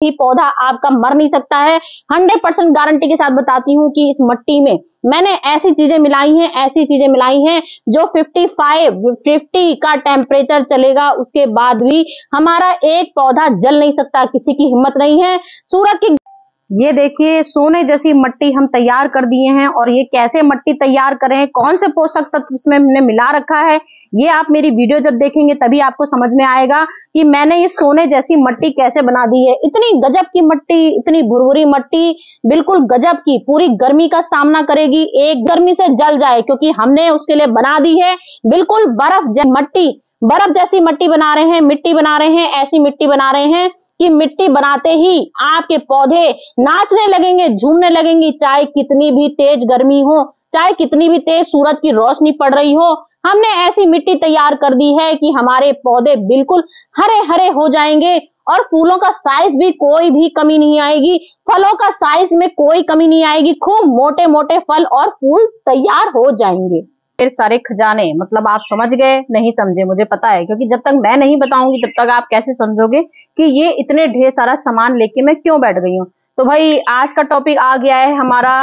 ही पौधा आपका मर नहीं सकता है। 100% गारंटी के साथ बताती हूँ कि इस मट्टी में मैंने ऐसी चीजें मिलाई हैं जो 50 का टेम्परेचर चलेगा, उसके बाद भी हमारा एक पौधा जल नहीं सकता, किसी की हिम्मत नहीं है। सूरज की ये देखिए सोने जैसी मट्टी हम तैयार कर दिए हैं। और ये कैसे मट्टी तैयार करें, कौन से पोषक तत्व इसमें हमने मिला रखा है, ये आप मेरी वीडियो जब देखेंगे तभी आपको समझ में आएगा कि मैंने ये सोने जैसी मट्टी कैसे बना दी है। इतनी गजब की मट्टी, इतनी भुरभुरी मट्टी, बिल्कुल गजब की, पूरी गर्मी का सामना करेगी, एक गर्मी से जल जाए, क्योंकि हमने उसके लिए बना दी है बिल्कुल बर्फ जैसी मट्टी बना रहे हैं, मिट्टी बना रहे हैं, ऐसी मिट्टी बना रहे हैं कि मिट्टी बनाते ही आपके पौधे नाचने लगेंगे, झूमने लगेंगी, चाहे कितनी भी तेज गर्मी हो, चाहे कितनी भी तेज सूरज की रोशनी पड़ रही हो। हमने ऐसी मिट्टी तैयार कर दी है कि हमारे पौधे बिल्कुल हरे हरे हो जाएंगे और फूलों का साइज भी कोई भी कमी नहीं आएगी, फलों का साइज में कोई कमी नहीं आएगी, खूब मोटे मोटे फल और फूल तैयार हो जाएंगे। ढेर सारे खजाने, मतलब आप समझ गए? नहीं समझे मुझे पता है, क्योंकि जब तक मैं नहीं बताऊंगी तब तक आप कैसे समझोगे कि ये इतने ढेर सारा सामान लेके मैं क्यों बैठ गई हूँ। तो भाई आज का टॉपिक आ गया है हमारा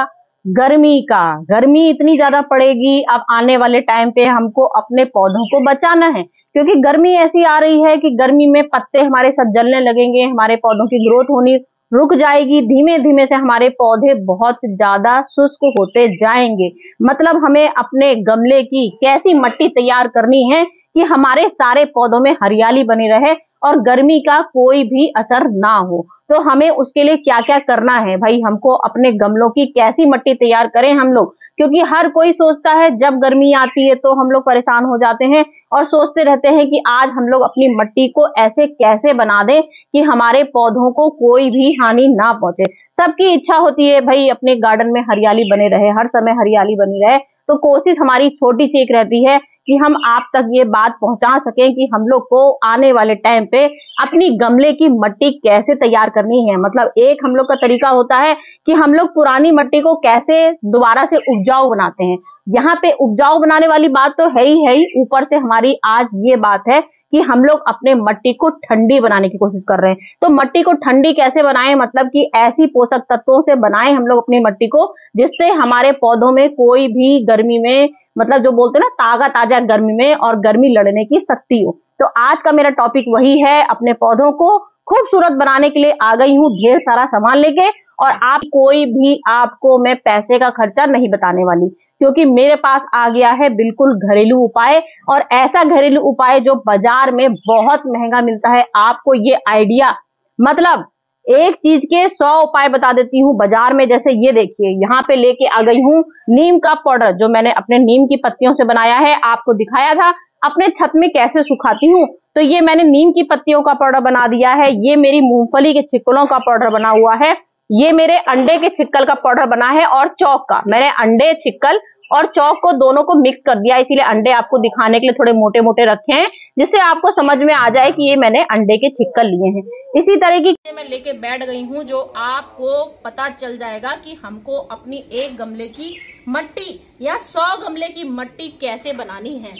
गर्मी का। गर्मी इतनी ज्यादा पड़ेगी, अब आने वाले टाइम पे हमको अपने पौधों को बचाना है, क्योंकि गर्मी ऐसी आ रही है कि गर्मी में पत्ते हमारे सब जलने लगेंगे, हमारे पौधों की ग्रोथ होनी रुक जाएगी, धीमे धीमे से हमारे पौधे बहुत ज्यादा शुष्क होते जाएंगे। मतलब हमें अपने गमले की कैसी मट्टी तैयार करनी है कि हमारे सारे पौधों में हरियाली बनी रहे और गर्मी का कोई भी असर ना हो। तो हमें उसके लिए क्या क्या करना है भाई, हमको अपने गमलों की कैसी मट्टी तैयार करें हम लोग, क्योंकि हर कोई सोचता है जब गर्मी आती है तो हम लोग परेशान हो जाते हैं और सोचते रहते हैं कि आज हम लोग अपनी मट्टी को ऐसे कैसे बना दें कि हमारे पौधों को कोई भी हानि ना पहुंचे। सबकी इच्छा होती है भाई अपने गार्डन में हरियाली बने रहे, हर समय हरियाली बनी रहे। तो कोशिश हमारी छोटी सी एक रहती है कि हम आप तक ये बात पहुंचा सकें कि हम लोग को आने वाले टाइम पे अपनी गमले की मट्टी कैसे तैयार करनी है। मतलब एक हम लोग का तरीका होता है कि हम लोग पुरानी मट्टी को कैसे दोबारा से उपजाऊ बनाते हैं। यहाँ पे उपजाऊ बनाने वाली बात तो है ही, ऊपर से हमारी आज ये बात है कि हम लोग अपने मट्टी को ठंडी बनाने की कोशिश कर रहे हैं। तो मट्टी को ठंडी कैसे बनाएं, मतलब कि ऐसी पोषक तत्वों से बनाएं हम लोग अपनी मट्टी को जिससे हमारे पौधों में कोई भी गर्मी में, मतलब जो बोलते हैं ना ताकत आ जाए गर्मी में और गर्मी लड़ने की शक्ति हो। तो आज का मेरा टॉपिक वही है, अपने पौधों को खूबसूरत बनाने के लिए आ गई हूँ ढेर सारा सामान लेके। और आप कोई भी आपको मैं पैसे का खर्चा नहीं बताने वाली, क्योंकि मेरे पास आ गया है बिल्कुल घरेलू उपाय, और ऐसा घरेलू उपाय जो बाजार में बहुत महंगा मिलता है। आपको ये आइडिया, मतलब एक चीज के 100 उपाय बता देती हूँ बाजार में। जैसे ये देखिए यहाँ पे लेके आ गई हूँ नीम का पाउडर, जो मैंने अपने नीम की पत्तियों से बनाया है। आपको दिखाया था अपने छत में कैसे सुखाती हूँ, तो ये मैंने नीम की पत्तियों का पाउडर बना दिया है। ये मेरी मूंगफली के छिक्कलों का पाउडर बना हुआ है। ये मेरे अंडे के छिक्कल का पाउडर बना है, और चौक का, मैंने अंडे छिक्कल और चौक को दोनों को मिक्स कर दिया, इसीलिए अंडे आपको दिखाने के लिए थोड़े मोटे मोटे रखे हैं, जिससे आपको समझ में आ जाए कि ये मैंने अंडे के छिक्कल लिए हैं। इसी तरीके की मैं लेके बैठ गई हूँ, जो आपको पता चल जाएगा कि हमको अपनी एक गमले की मट्टी या 100 गमले की मट्टी कैसे बनानी है।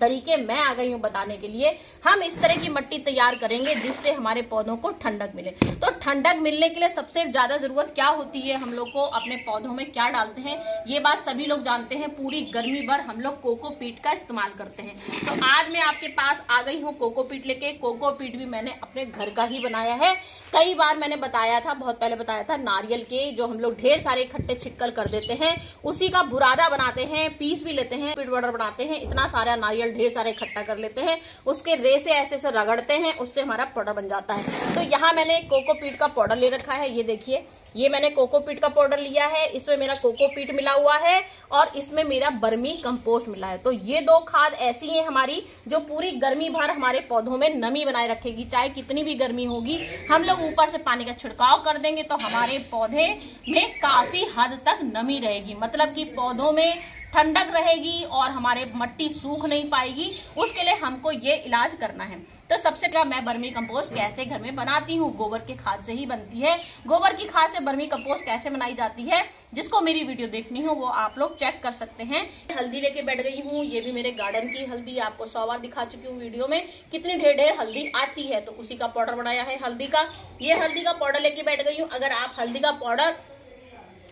तरीके मैं आ गई हूँ बताने के लिए। हम इस तरह की मट्टी तैयार करेंगे जिससे हमारे पौधों को ठंडक मिले। तो ठंडक मिलने के लिए सबसे ज्यादा जरूरत क्या होती है, हम लोग को अपने पौधों में क्या डालते हैं, ये बात सभी लोग जानते हैं। पूरी गर्मी भर हम लोग कोकोपीट का इस्तेमाल करते हैं। तो आज मैं आपके पास आ गई हूँ कोकोपीट लेके। कोकोपीट भी मैंने अपने घर का ही बनाया है। कई बार मैंने बताया था, बहुत पहले बताया था, नारियल के जो हम लोग ढेर सारे इकट्ठे छिक्कल कर देते हैं, उसी का बुरादा बनाते हैं, पीस भी लेते हैं, पीट पाउडर बनाते हैं। इतना सारा नारियल ढेर सारे इकट्ठा कर लेते हैं, उसके रे से ऐसे से रगड़ते हैं, उससे हमारा पाउडर बन जाता है। तो यहाँ मैंने कोकोपीट का पाउडर ले रखा है। ये देखिए, ये मैंने कोकोपीट का पाउडर लिया है, इसमें मेरा कोकोपीट मिला हुआ है और इसमें मेरा बर्मी कंपोस्ट मिला है। तो ये दो खाद ऐसी हैं हमारी जो पूरी गर्मी भर हमारे पौधों में नमी बनाए रखेगी। चाहे कितनी भी गर्मी होगी, हम लोग ऊपर से पानी का छिड़काव कर देंगे तो हमारे पौधे में काफी हद तक नमी रहेगी, मतलब कि पौधों में ठंडक रहेगी और हमारे मट्टी सूख नहीं पाएगी। उसके लिए हमको ये इलाज करना है। तो सबसे पहले मैं वर्मी कंपोस्ट कैसे घर में बनाती हूँ, गोबर की खाद से ही बनती है। गोबर की खाद से वर्मी कंपोस्ट कैसे बनाई जाती है, जिसको मेरी वीडियो देखनी हो वो आप लोग चेक कर सकते हैं। हल्दी लेके बैठ गई हूँ, ये भी मेरे गार्डन की हल्दी, आपको 100 बार दिखा चुकी हूँ वीडियो में कितनी ढेर हल्दी आती है, तो उसी का पाउडर बनाया है हल्दी का। ये हल्दी का पाउडर लेके बैठ गई हूँ। अगर आप हल्दी का पाउडर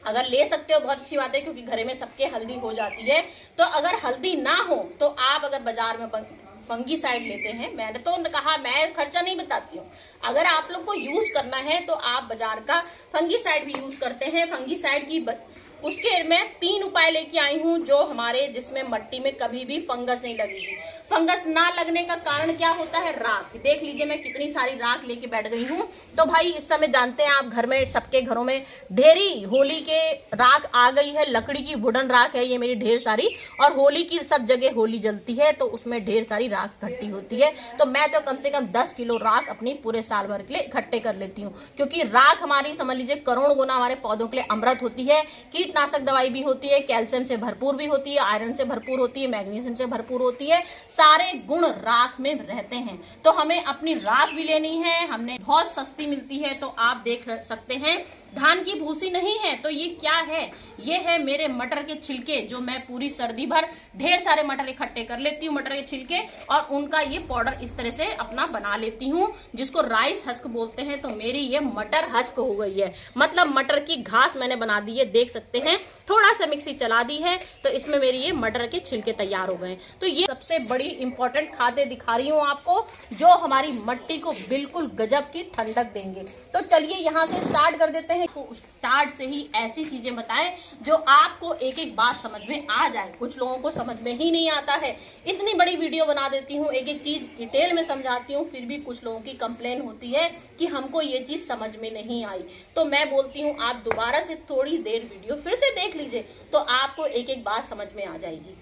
अगर ले सकते हो बहुत अच्छी बात है, क्योंकि घर में सबके हल्दी हो जाती है। तो अगर हल्दी ना हो तो आप अगर बाजार में फंगीसाइड लेते हैं, मैंने तो कहा मैं खर्चा नहीं बताती हूँ, अगर आप लोग को यूज करना है तो आप बाजार का फंगीसाइड भी यूज करते हैं। फंगीसाइड की उसके मैं 3 उपाय लेके आई हूँ जो हमारे जिसमें मिट्टी में कभी भी फंगस नहीं लगेगी। फंगस ना लगने का कारण क्या होता है, राख। देख लीजिए मैं कितनी सारी राख लेके बैठ गई हूँ। तो भाई इस समय जानते हैं आप घर में सबके घरों में ढेरी होली के राख आ गई है, लकड़ी की वुडन राख है ये मेरी ढेर सारी, और होली की सब जगह होली जलती है तो उसमें ढेर सारी राख इकट्ठी होती है। तो मैं तो कम से कम 10 किलो राख अपनी पूरे साल भर के लिए इकट्ठे कर लेती हूँ, क्योंकि राख हमारी समझ लीजिए करोड़ गुना हमारे पौधों के लिए अमृत होती है। कीटनाशक दवाई भी होती है, कैल्शियम से भरपूर भी होती है, आयरन से भरपूर होती है, मैग्नीशियम से भरपूर होती है, सारे गुण राख में रहते हैं। तो हमें अपनी राख भी लेनी है, हमने बहुत सस्ती मिलती है। तो आप देख सकते हैं धान की भूसी नहीं है तो ये क्या है, ये है मेरे मटर के छिलके, जो मैं पूरी सर्दी भर ढेर सारे मटर इकट्ठे कर लेती हूँ, मटर के छिलके, और उनका ये पाउडर इस तरह से अपना बना लेती हूँ, जिसको राइस हस्क बोलते हैं। तो मेरी ये मटर हस्क हो गई है, मतलब मटर की घास मैंने बना दी है। देख सकते हैं थोड़ा सा मिक्सी चला दी है तो इसमें मेरी ये मटर के छिलके तैयार हो गए। तो ये सबसे बड़ी इंपॉर्टेंट खादें दिखा रही हूँ आपको, जो हमारी मिट्टी को बिल्कुल गजब की ठंडक देंगे। तो चलिए यहाँ से स्टार्ट कर देते हैं। स्टार्ट से ही ऐसी चीजें बताएं जो आपको एक एक बात समझ में आ जाए। कुछ लोगों को समझ में ही नहीं आता है, इतनी बड़ी वीडियो बना देती हूँ, एक एक चीज डिटेल में समझाती हूँ, फिर भी कुछ लोगों की कंप्लेन होती है कि हमको ये चीज समझ में नहीं आई। तो मैं बोलती हूँ आप दोबारा से थोड़ी देर वीडियो फिर से देख लीजिए, तो आपको एक एक बात समझ में आ जाएगी।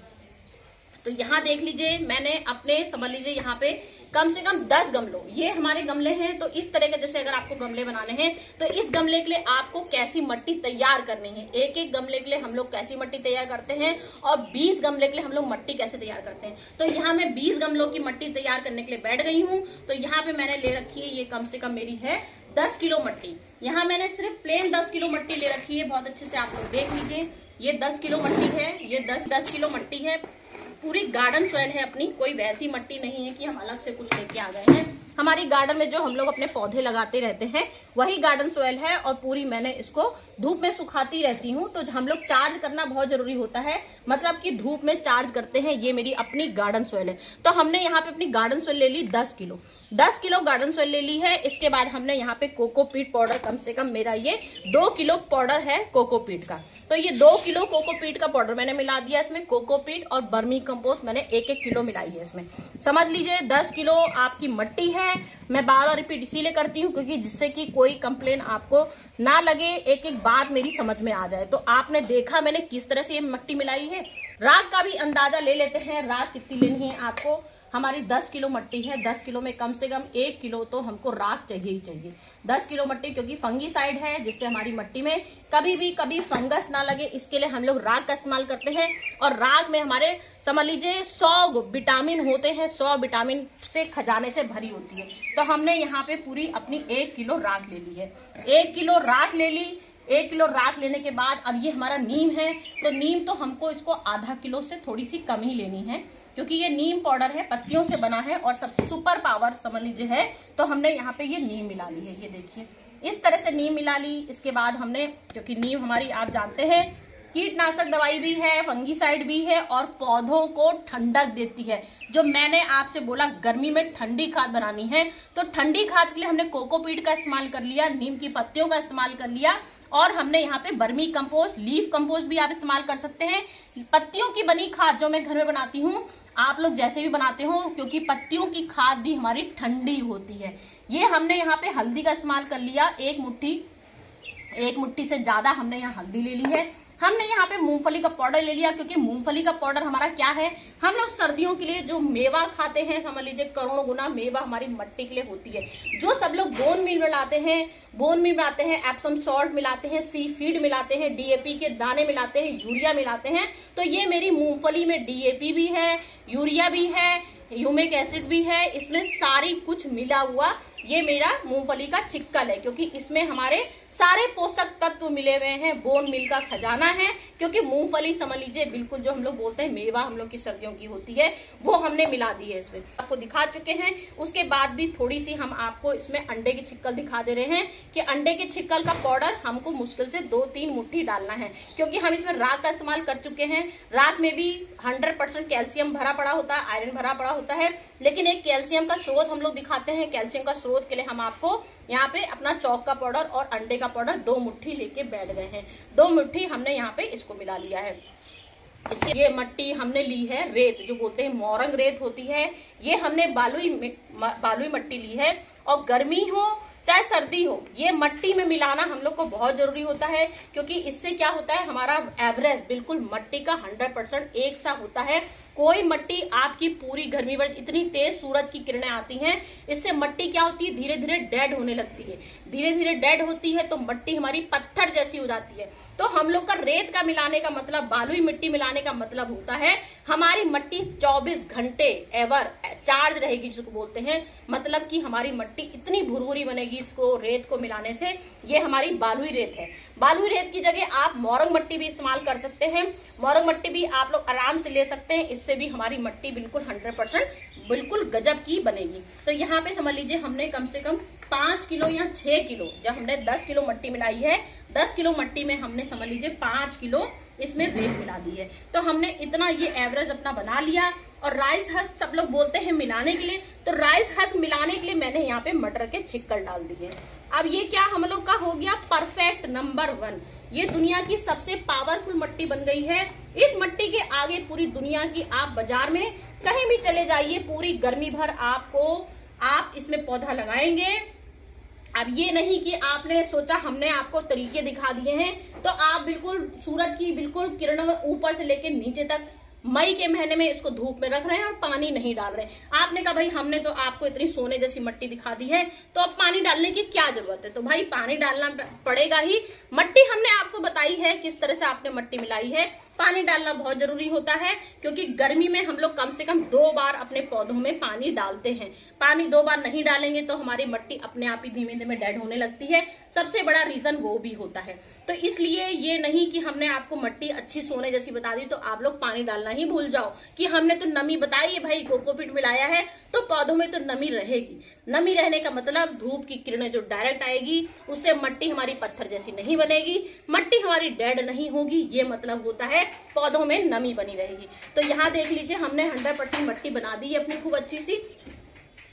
तो यहाँ देख लीजिए मैंने अपने समझ लीजिए यहाँ पे कम से कम 10 गमलों, ये हमारे गमले हैं। तो इस तरह के जैसे अगर आपको गमले बनाने हैं तो इस गमले के लिए आपको कैसी मिट्टी तैयार करनी है, एक एक गमले के लिए हम लोग कैसी मिट्टी तैयार करते हैं, और 20 गमले के लिए हम लोग मिट्टी कैसे तैयार करते हैं। तो यहाँ मैं 20 गमलों की मिट्टी तैयार करने के लिए बैठ गई हूँ। तो यहाँ पे मैंने ले रखी है, ये कम से कम मेरी है 10 किलो मिट्टी। यहाँ मैंने सिर्फ प्लेन 10 किलो मिट्टी ले रखी है, बहुत अच्छे से आप लोग देख लीजिए। ये 10 किलो मिट्टी है, ये 10 किलो मिट्टी है, पूरी गार्डन सॉइल है अपनी, कोई वैसी मिट्टी नहीं है कि हम अलग से कुछ लेके आ गए हैं। हमारी गार्डन में जो हम लोग अपने पौधे लगाते रहते हैं वही गार्डन सॉइल है, और पूरी मैंने इसको धूप में सुखाती रहती हूँ। तो हम लोग चार्ज करना बहुत जरूरी होता है, मतलब कि धूप में चार्ज करते हैं। ये मेरी अपनी गार्डन सॉइल है। तो हमने यहाँ पे अपनी गार्डन सॉइल ले ली 10 किलो गार्डन सॉइल ले ली है। इसके बाद हमने यहाँ पे कोकोपीट पाउडर, कम से कम मेरा ये 2 किलो पाउडर है कोकोपीट का। तो ये 2 किलो कोकोपीट का पाउडर मैंने मिला दिया इसमें। कोकोपीट और वर्मी कंपोस्ट मैंने 1-1 किलो मिलाई है इसमें। समझ लीजिए 10 किलो आपकी मिट्टी है। मैं बार-बार रिपीट इसीलिए करती हूँ क्योंकि जिससे कि कोई कंप्लेन आपको ना लगे, एक एक बात मेरी समझ में आ जाए। तो आपने देखा मैंने किस तरह से ये मिट्टी मिलाई है। राख का भी अंदाजा ले लेते हैं, राख कितनी लेनी है आपको। हमारी 10 किलो मिट्टी है, 10 किलो में कम से कम 1 किलो तो हमको राख चाहिए ही चाहिए। 10 किलो मिट्टी, क्योंकि फंगीसाइड है जिससे हमारी मिट्टी में कभी फंगस ना लगे, इसके लिए हम लोग राख का इस्तेमाल करते हैं। और राख में हमारे समझ लीजिए 100 विटामिन होते हैं, 100 विटामिन से खजाने से भरी होती है। तो हमने यहाँ पे पूरी अपनी 1 किलो राख ले ली है। 1 किलो राख ले ली। 1 किलो राख लेने के बाद अब ये हमारा नीम है, तो नीम तो हमको इसको आधा किलो से थोड़ी सी कम ही लेनी है, क्योंकि ये नीम पाउडर है, पत्तियों से बना है और सब सुपर पावर समझ लीजिए है। तो हमने यहाँ पे ये नीम मिला ली है, ये देखिए इस तरह से नीम मिला ली। इसके बाद हमने, क्योंकि नीम हमारी आप जानते हैं कीटनाशक दवाई भी है, फंगीसाइड भी है, और पौधों को ठंडक देती है। जो मैंने आपसे बोला गर्मी में ठंडी खाद बनानी है, तो ठंडी खाद के लिए हमने कोकोपीट का इस्तेमाल कर लिया, नीम की पत्तियों का इस्तेमाल कर लिया, और हमने यहाँ पे वर्मी कंपोस्ट, लीफ कंपोस्ट भी आप इस्तेमाल कर सकते हैं। पत्तियों की बनी खाद जो मैं घर में बनाती हूँ, आप लोग जैसे भी बनाते हो, क्योंकि पत्तियों की खाद भी हमारी ठंडी होती है। ये हमने यहाँ पे हल्दी का इस्तेमाल कर लिया, एक मुट्ठी से ज्यादा हमने यहाँ हल्दी ले ली है। हमने यहाँ पे मूंगफली का पाउडर ले लिया, क्योंकि मूंगफली का पाउडर हमारा क्या है, हम लोग सर्दियों के लिए जो मेवा खाते हैं, समझ लीजिए करोड़ों गुना मेवा हमारी मिट्टी के लिए होती है। जो सब लोग बोन मील में लाते हैं बोन मिलाते हैं, एप्सम सॉल्ट मिलाते हैं, सी फीड मिलाते हैं, डीएपी के दाने मिलाते हैं, यूरिया मिलाते हैं। तो ये मेरी मूंगफली में डीएपी भी है, यूरिया भी है, ह्यूमिक एसिड भी है, इसमें सारी कुछ मिला हुआ ये मेरा मूंगफली का चिक्कल है, क्योंकि इसमें हमारे सारे पोषक तत्व मिले हुए हैं। बोन मिल का खजाना है, क्योंकि मूंगफली समझ लीजिए बिल्कुल जो हम लोग बोलते हैं मेवा हम लोग की सर्दियों की होती है, वो हमने मिला दी है इसमें, आपको दिखा चुके हैं। उसके बाद भी थोड़ी सी हम आपको इसमें अंडे की छिक्कल दिखा दे रहे हैं कि अंडे के छिक्कल का पाउडर हमको मुश्किल से 2-3 मुट्ठी डालना है, क्योंकि हम इसमें राख का इस्तेमाल कर चुके हैं। राख में भी 100% कैल्शियम भरा पड़ा होता है, आयरन भरा पड़ा होता है, लेकिन एक कैल्शियम का स्रोत हम लोग दिखाते हैं। कैल्शियम का स्रोत के लिए हम आपको यहाँ पे अपना चौक का पाउडर और अंडे का पाउडर 2 मुट्ठी लेके बैठ गए हैं। 2 मुट्ठी हमने यहाँ पे इसको मिला लिया है। ये मट्टी हमने ली है रेत, जो बोलते हैं मोरंग रेत होती है, ये हमने बालुई मट्टी ली है। और गर्मी हो चाहे सर्दी हो, ये मट्टी में मिलाना हम लोग को बहुत जरूरी होता है, क्योंकि इससे क्या होता है हमारा एवरेज बिल्कुल मट्टी का 100% एक सा होता है। कोई मट्टी आपकी पूरी गर्मी भर इतनी तेज सूरज की किरणें आती हैं, इससे मट्टी क्या होती है धीरे धीरे डेड होने लगती है। धीरे धीरे डेड होती है तो मट्टी हमारी पत्थर जैसी हो जाती है। तो हम लोग का रेत का मिलाने का मतलब, बालुई मिट्टी मिलाने का मतलब होता है हमारी मट्टी 24 घंटे एवर चार्ज रहेगी, जिसको बोलते हैं, मतलब कि हमारी मट्टी इतनी भुरभुरी बनेगी इसको रेत को मिलाने से। ये हमारी बालुई रेत है। बालुई रेत की जगह आप मोरंग मट्टी भी इस्तेमाल कर सकते हैं। मोरंग मट्टी भी आप लोग आराम से ले सकते हैं, इससे भी हमारी मट्टी बिल्कुल 100% बिल्कुल गजब की बनेगी। तो यहाँ पे समझ लीजिए हमने कम से कम 5 किलो या 6 किलो, जब हमने 10 किलो मट्टी मिलाई है, 10 किलो मट्टी में हमने समझ लीजिए 5 किलो इसमें रेत मिला दी है। तो हमने इतना ये एवरेज अपना बना लिया। और राइस हस्क सब लोग बोलते हैं मिलाने के लिए, तो राइस हस्क मिलाने के लिए मैंने यहाँ पे मटर के छिक्कल डाल दिए। अब ये क्या हम लोग का हो गया परफेक्ट नंबर 1। ये दुनिया की सबसे पावरफुल मट्टी बन गई है। इस मट्टी के आगे पूरी दुनिया की आप बाजार में कहीं भी चले जाइए, पूरी गर्मी भर आप इसमें पौधा लगाएंगे। अब ये नहीं कि आपने सोचा हमने आपको तरीके दिखा दिए हैं तो आप बिल्कुल सूरज की बिल्कुल किरणों ऊपर से लेकर नीचे तक मई के महीने में इसको धूप में रख रहे हैं और पानी नहीं डाल रहे हैं। आपने कहा भाई हमने तो आपको इतनी सोने जैसी मट्टी दिखा दी है, तो अब पानी डालने की क्या जरूरत है? तो भाई पानी डालना पड़ेगा ही। मट्टी हमने आपको बताई है किस तरह से आपने मट्टी मिलाई है। पानी डालना बहुत जरूरी होता है, क्योंकि गर्मी में हम लोग कम से कम 2 बार अपने पौधों में पानी डालते हैं। पानी 2 बार नहीं डालेंगे तो हमारी मट्टी अपने आप ही धीमे धीमे डेड होने लगती है। सबसे बड़ा रीजन वो भी होता है। तो इसलिए ये नहीं कि हमने आपको मट्टी अच्छी सोने जैसी बता दी तो आप लोग पानी डालना ही भूल जाओ कि हमने तो नमी बताई है भाई, कोकोपीट मिलाया है तो पौधों में तो नमी रहेगी। नमी रहने का मतलब धूप की किरणें जो डायरेक्ट आएगी उससे मट्टी हमारी पत्थर जैसी नहीं बनेगी, मट्टी हमारी डेड नहीं होगी। ये मतलब होता है पौधों में नमी बनी रहेगी। तो यहाँ देख लीजिए हमने 100% मट्टी बना दी है अपनी खूब अच्छी सी।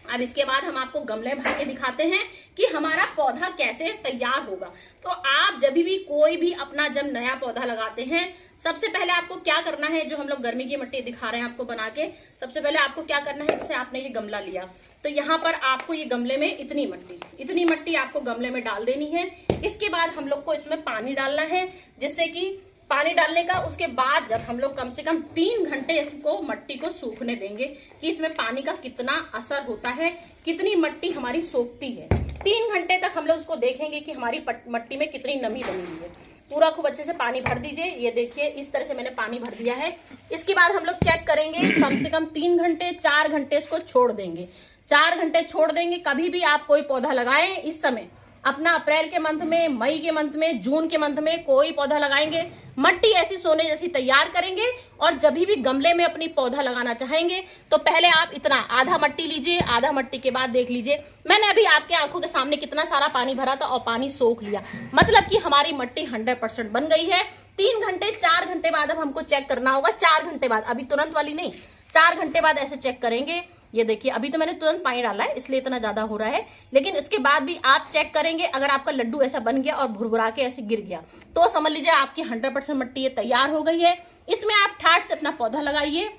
अब इसके बाद हम आपको गमले भर के दिखाते हैं कि हमारा पौधा कैसे तैयार होगा। तो आप जब भी कोई भी अपना जब नया पौधा लगाते हैं, सबसे पहले आपको क्या करना है, जो हम लोग गर्मी की मट्टी दिखा रहे हैं आपको बना के, सबसे पहले आपको क्या करना है, जैसे आपने ये गमला लिया तो यहाँ पर आपको ये गमले में इतनी मट्टी आपको गमले में डाल देनी है। इसके बाद हम लोग को इसमें पानी डालना है, जिससे कि पानी डालने का उसके बाद जब हम लोग कम से कम 3 घंटे इसको मट्टी को सूखने देंगे कि इसमें पानी का कितना असर होता है, कितनी मट्टी हमारी सोखती है। 3 घंटे तक हम लोग उसको देखेंगे कि हमारी मट्टी में कितनी नमी बनी हुई है। पूरा खूब अच्छे से पानी भर दीजिए। ये देखिए इस तरह से मैंने पानी भर दिया है। इसके बाद हम लोग चेक करेंगे, कम से कम 3 घंटे 4 घंटे इसको छोड़ देंगे। 4 घंटे छोड़ देंगे। कभी भी आप कोई पौधा लगाएं इस समय, अपना अप्रैल के मंथ में, मई के मंथ में, जून के मंथ में कोई पौधा लगाएंगे, मट्टी ऐसी सोने जैसी तैयार करेंगे। और जब भी गमले में अपनी पौधा लगाना चाहेंगे तो पहले आप इतना आधा मट्टी लीजिए। आधा मट्टी के बाद देख लीजिए मैंने अभी आपके आंखों के सामने कितना सारा पानी भरा था और पानी सोख लिया, मतलब कि हमारी मट्टी 100% बन गई है। 3 घंटे 4 घंटे बाद अब हमको चेक करना होगा। 4 घंटे बाद, अभी तुरंत वाली नहीं, 4 घंटे बाद ऐसे चेक करेंगे। ये देखिए अभी तो मैंने तुरंत पानी डाला है इसलिए इतना ज्यादा हो रहा है, लेकिन इसके बाद भी आप चेक करेंगे। अगर आपका लड्डू ऐसा बन गया और भुरभुरा के ऐसे गिर गया तो समझ लीजिए आपकी 100% मट्टी ये तैयार हो गई है। इसमें आप ठाट से अपना पौधा लगाइए।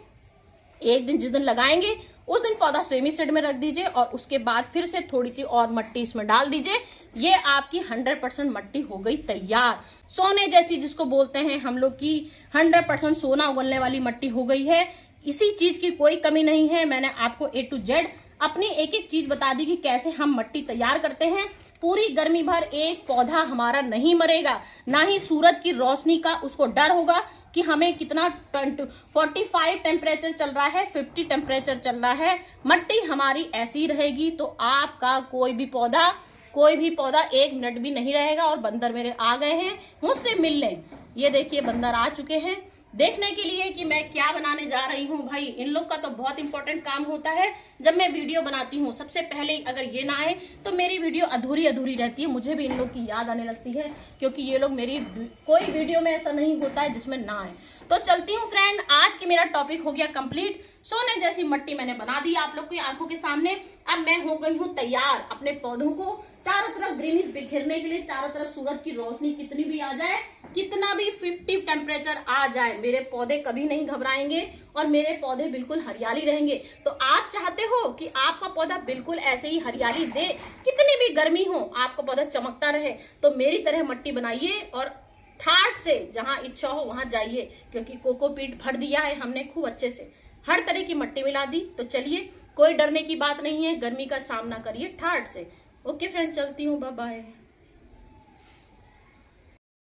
एक दिन जिस दिन लगाएंगे उस दिन पौधा सेमी शेड में रख दीजिए और उसके बाद फिर से थोड़ी सी और मट्टी इसमें डाल दीजिए। ये आपकी 100% मट्टी हो गई तैयार, सोने जैसी, जिसको बोलते हैं हम लोग की 100% सोना उगलने वाली मट्टी हो गई है। इसी चीज की कोई कमी नहीं है। मैंने आपको A to Z अपनी एक एक चीज बता दी कि कैसे हम मट्टी तैयार करते हैं। पूरी गर्मी भर एक पौधा हमारा नहीं मरेगा, ना ही सूरज की रोशनी का उसको डर होगा कि हमें कितना 45 टेम्परेचर चल रहा है, 50 टेम्परेचर चल रहा है, मट्टी हमारी ऐसी रहेगी तो आपका कोई भी पौधा 1 मिनट भी नहीं रहेगा। और बंदर मेरे आ गए हैं मुझसे मिलने, ये देखिए बंदर आ चुके हैं देखने के लिए कि मैं क्या बनाने जा रही हूँ। भाई इन लोग का तो बहुत इंपॉर्टेंट काम होता है जब मैं वीडियो बनाती हूँ। सबसे पहले अगर ये ना आए तो मेरी वीडियो अधूरी रहती है, मुझे भी इन लोग की याद आने लगती है, क्योंकि ये लोग मेरी कोई वीडियो में ऐसा नहीं होता है जिसमें ना आए। तो चलती हूँ फ्रेंड, आज की मेरा टॉपिक हो गया कंप्लीट। सोने जैसी मट्टी मैंने बना दी आप लोग की आंखों के सामने। अब मैं हो गई हूँ तैयार अपने पौधों को चारों तरफ ग्रीनिश बिखेरने के लिए। चारों तरफ सूरज की रोशनी कितनी भी आ जाए, कितना भी 50 टेम्परेचर आ जाए, मेरे पौधे कभी नहीं घबराएंगे और मेरे पौधे बिल्कुल हरियाली रहेंगे। तो आप चाहते हो कि आपका पौधा बिल्कुल ऐसे ही हरियाली दे, कितनी भी गर्मी हो आपका पौधा चमकता रहे, तो मेरी तरह मट्टी बनाइए और ठाठ से जहां इच्छा हो वहां जाइए, क्योंकि कोकोपीट भर दिया है हमने खूब अच्छे से, हर तरह की मट्टी मिला दी। तो चलिए, कोई डरने की बात नहीं है, गर्मी का सामना करिए ठाठ से। ओके फ्रेंड, चलती हूँ, बाय बाय।